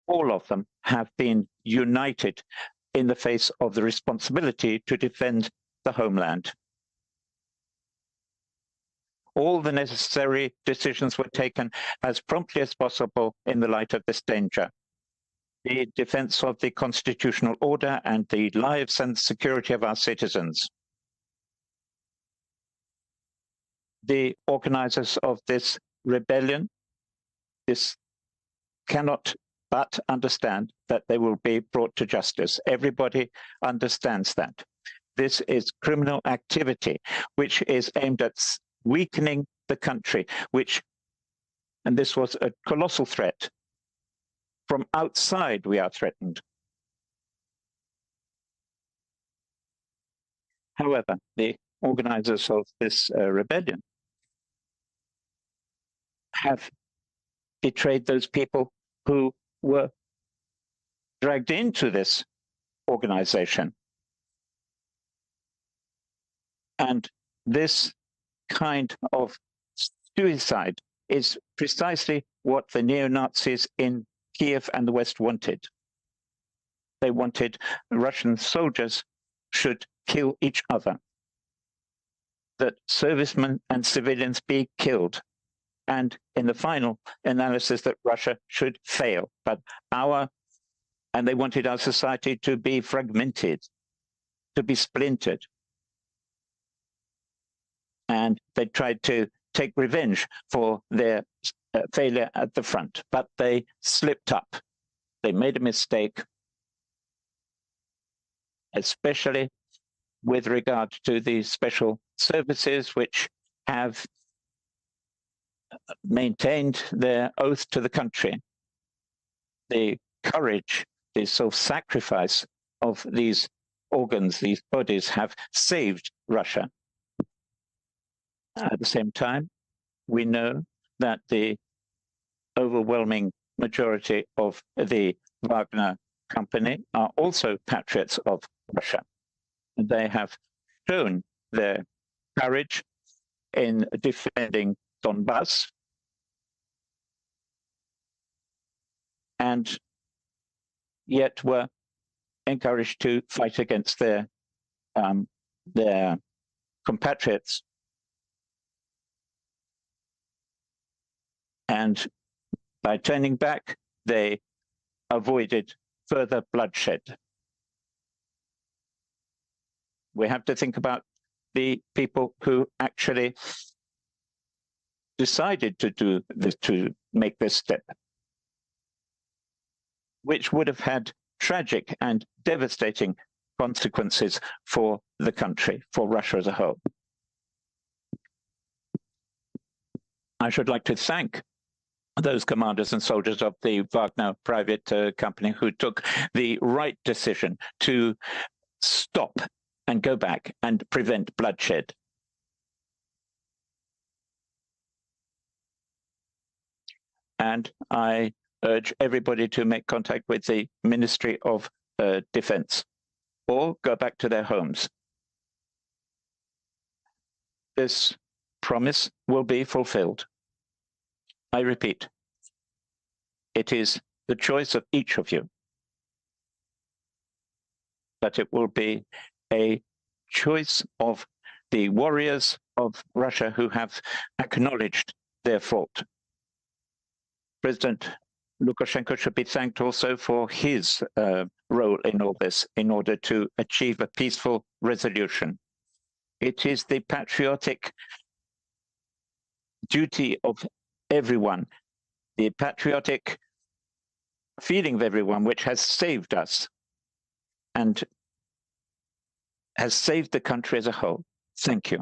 all of them have been united in the face of the responsibility to defend the homeland. All the necessary decisions were taken as promptly as possible in the light of this danger. The defense of the constitutional order and the lives and security of our citizens. The organizers of this rebellion, cannot but understand that they will be brought to justice. Everybody understands that. This is criminal activity, which is aimed at weakening the country, and this was a colossal threat. From outside, we are threatened. However, the organizers of this rebellion have betrayed those people who were dragged into this organization. And this kind of suicide is precisely what the neo-Nazis in Kiev and the West wanted. They wanted Russian soldiers should kill each other, that servicemen and civilians be killed, and in the final analysis that Russia should fail. And they wanted our society to be fragmented, to be splintered. And they tried to take revenge for their failure at the front, but they slipped up. They made a mistake, especially with regard to the special services, which have maintained their oath to the country. The courage, the self-sacrifice of these organs, these bodies, have saved Russia. At the same time, we know that the overwhelming majority of the Wagner company are also patriots of Russia. They have shown their courage in defending Donbass and yet were encouraged to fight against their compatriots. And by turning back, they avoided further bloodshed. We have to think about the people who actually decided to do this, to make this step, which would have had tragic and devastating consequences for the country, for Russia as a whole. I should like to thank those commanders and soldiers of the Wagner private company who took the right decision to stop and go back and prevent bloodshed. And I urge everybody to make contact with the Ministry of Defense or go back to their homes. This promise will be fulfilled. I repeat, it is the choice of each of you, but it will be a choice of the warriors of Russia who have acknowledged their fault. President Lukashenko should be thanked also for his role in all this in order to achieve a peaceful resolution. It is the patriotic duty of everyone, the patriotic feeling of everyone, which has saved us and has saved the country as a whole. Thank you.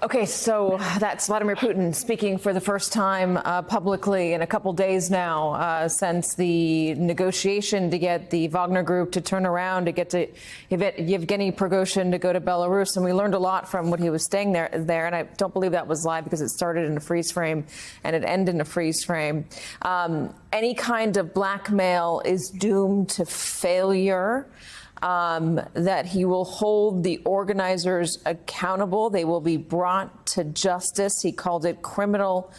Okay, so that's Vladimir Putin speaking for the first time publicly in a couple days now since the negotiation to get the Wagner Group to turn around, to get to Yevgeny Prigozhin to go to Belarus. And we learned a lot from what he was staying there. And I don't believe that was live because it started in a freeze frame and it ended in a freeze frame. Any kind of blackmail is doomed to failure. That he will hold the organizers accountable. They will be brought to justice. He called it criminal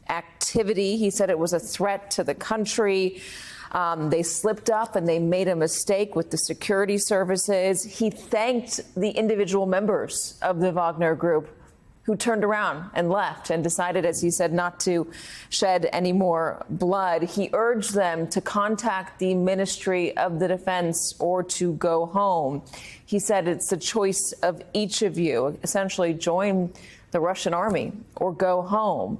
activity. He said it was a threat to the country. They slipped up and they made a mistake with the security services. He thanked the individual members of the Wagner Group who turned around and left and decided, as he said, not to shed any more blood. He urged them to contact the Ministry of the Defense or to go home. He said it's the choice of each of you, essentially join the Russian army or go home.